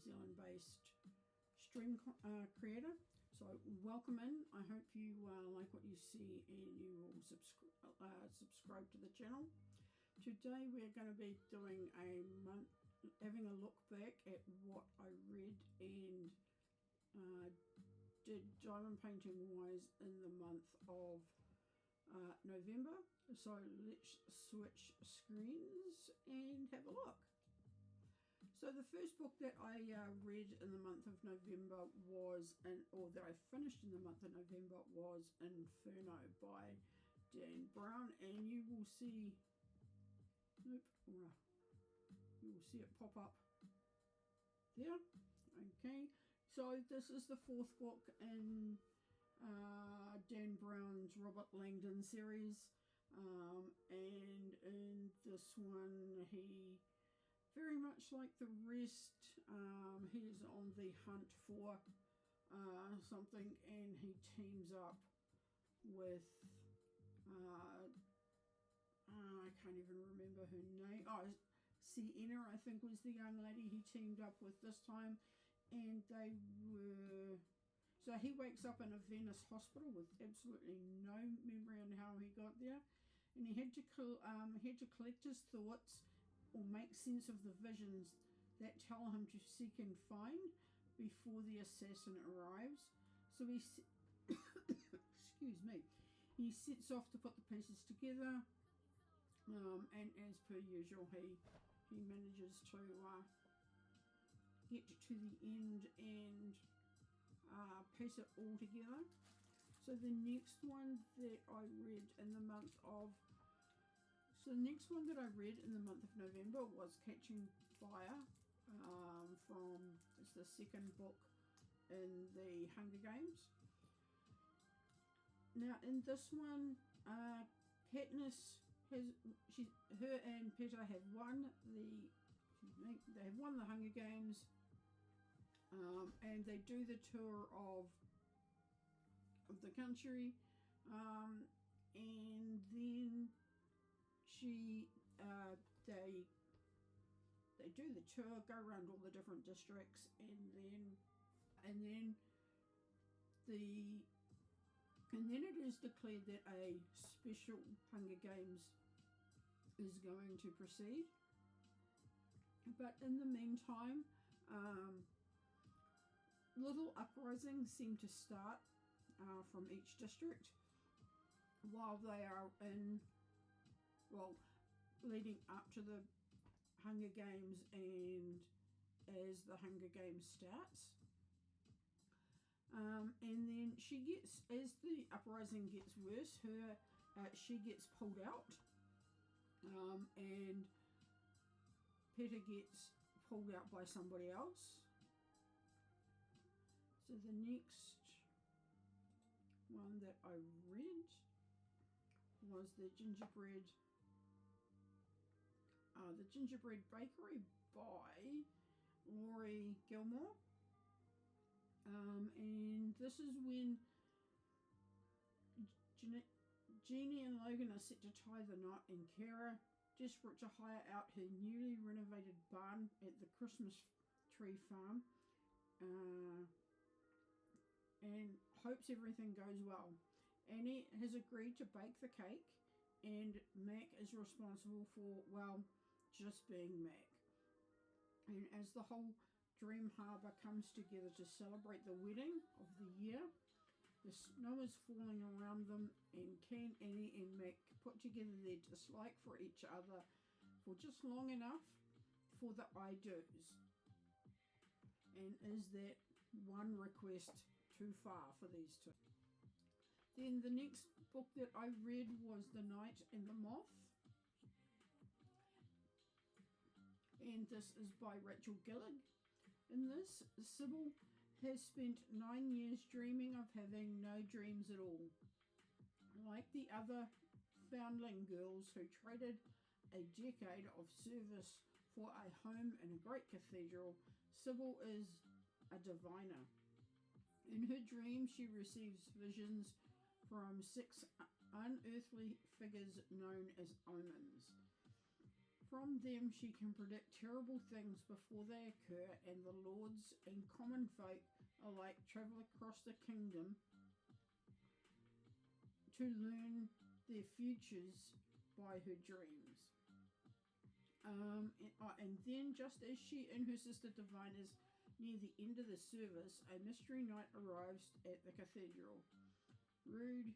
Zealand based stream creator. So welcome in. I hope you like what you see and you will subscribe to the channel. Today we're going to be doing having a look back at what I read and did diamond painting wise in the month of November. So let's switch screens and have a look. So the first book that I read in the month of November that I finished in the month of November was Inferno by Dan Brown, and you will see, you will see it pop up there. Okay, so this is the fourth book in Dan Brown's Robert Langdon series, and in this one he, very much like the rest, he is on the hunt for something, and he teams up with I can't even remember her name. Sienna, I think, was the young lady he teamed up with this time, and so he wakes up in a Venice hospital with absolutely no memory on how he got there, and he had to collect his thoughts or make sense of the visions that tell him to seek and find before the assassin arrives. So he excuse me, he sets off to put the pieces together, and as per usual he manages to get to the end and piece it all together. So the next one that I read in the month of November was Catching Fire, it's the second book in the Hunger Games. Now in this one, Katniss her and Peter have won the Hunger Games, and they do the tour of the country, and then they do the tour, go around all the different districts, and then it is declared that a special Hunger Games is going to proceed. But in the meantime, little uprisings seem to start from each district while they are leading up to the Hunger Games, and as the Hunger Games starts. And then as the uprising gets worse, she gets pulled out, and Peter gets pulled out by somebody else. So the next one that I read was the Gingerbread Bakery by Laurie Gilmore, and this is when Jeannie and Logan are set to tie the knot, and Kara, desperate to hire out her newly renovated barn at the Christmas tree farm, and hopes everything goes well. Annie has agreed to bake the cake, and Mac is responsible for, well, just being Mac. And as the whole Dream Harbour comes together to celebrate the wedding of the year, the snow is falling around them, and can Annie and Mac put together their dislike for each other for just long enough for the I do's? And is that one request too far for these two? Then the next book that I read was The Night and the Moth, and this is by Rachel Gillig. In this, Sybil has spent 9 years dreaming of having no dreams at all. Like the other foundling girls who traded a decade of service for a home in a great cathedral, Sybil is a diviner. In her dreams, she receives visions from 6 unearthly figures known as omens. From them she can predict terrible things before they occur, and the lords and common folk alike travel across the kingdom to learn their futures by her dreams. And then, just as she and her sister divine is near the end of the service, a mystery knight arrives at the cathedral. Rude,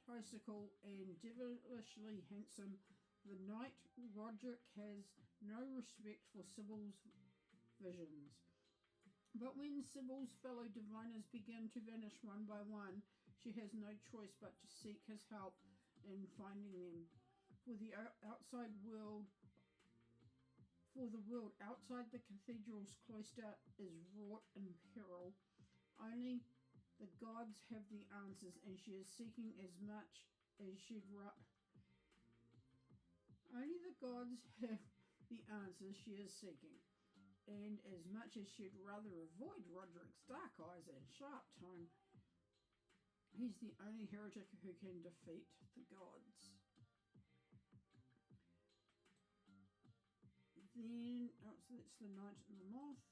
heretical, and devilishly handsome, the knight Roderick has no respect for Sybil's visions. But when Sybil's fellow diviners begin to vanish one by one, she has no choice but to seek his help in finding them. For the world outside the cathedral's cloister is wrought in peril. Only the gods have the answers, and she is seeking as much as she'd Only the gods have the answers she is seeking, and as much as she'd rather avoid Roderick's dark eyes and sharp tongue, he's the only heretic who can defeat the gods. Then, so that's the Knight and the Moth.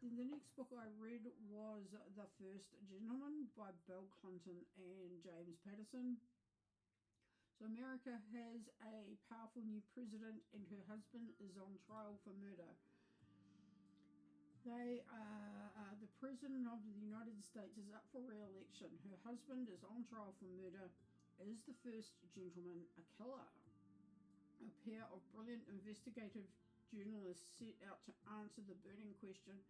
Then the next book I read was The First Gentleman by Bill Clinton and James Patterson. So America has a powerful new president, and her husband is on trial for murder. The president of the United States is up for re-election. Her husband is on trial for murder. Is the first gentleman a killer? A pair of brilliant investigative journalists set out to answer the burning question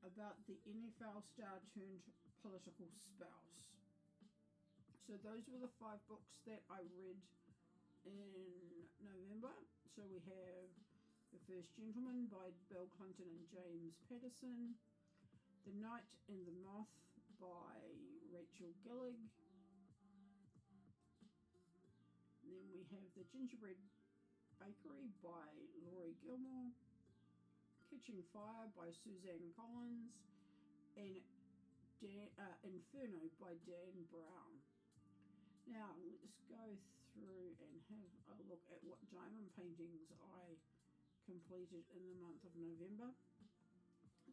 about the NFL star turned political spouse. So those were the 5 books that I read in November. So we have The First Gentleman by Bill Clinton and James Patterson, The Knight and the Moth by Rachel Gillig. Then we have The Gingerbread Bakery by Laurie Gilmore, Catching Fire by Suzanne Collins, and Inferno by Dan Brown. Now let's go through and have a look at what diamond paintings I completed in the month of November.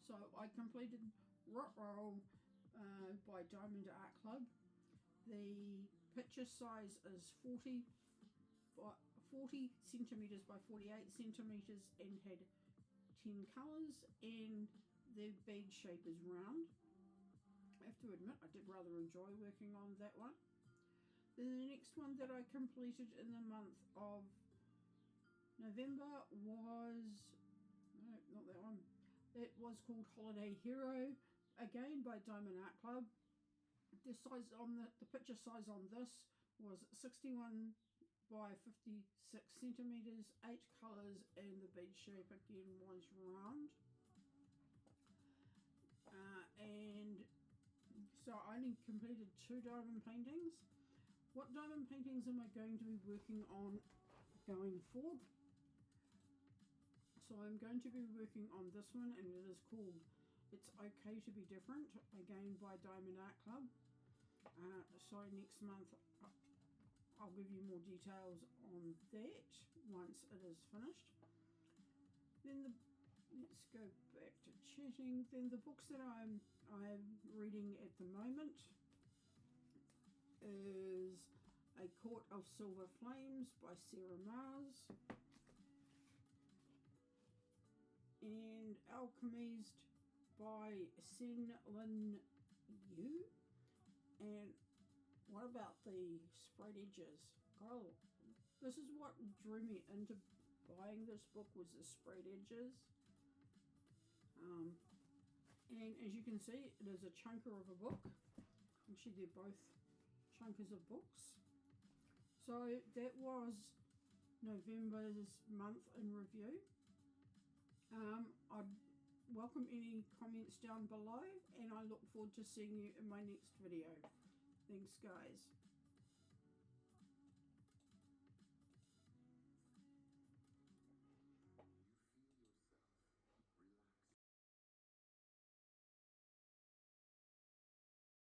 So I completed Ruh Roy by Diamond Art Club. The picture size is 40 centimeters by 48 centimeters and had 10 colors, and the bead shape is round. I have to admit I did rather enjoy working on that one. Then the next one that I completed in the month of November was, no, not that one. It was called Holiday Hero, again by Diamond Art Club. The size on the picture size on this was 61 by 56 centimeters, 8 colors, and the bead shape again was round. And so I only completed 2 diamond paintings. What diamond paintings am I going to be working on going forward? So I'm going to be working on this one, and it is called It's Okay to Be Different, again by Diamond Art Club. So next month I'll give you more details on that once it is finished. Then let's go back to chatting. Then the books that I'm reading at the moment is A Court of Silver Flames by Sarah Maas, and Alchemised by SenLinYu. And what about the sprayed edges? Oh, this is what drew me into buying this book, was the sprayed edges. And as you can see, it is a chunker of a book. Actually, they're both chunkers of books. So that was November's month in review. I'd welcome any comments down below, and I look forward to seeing you in my next video. Thanks, guys.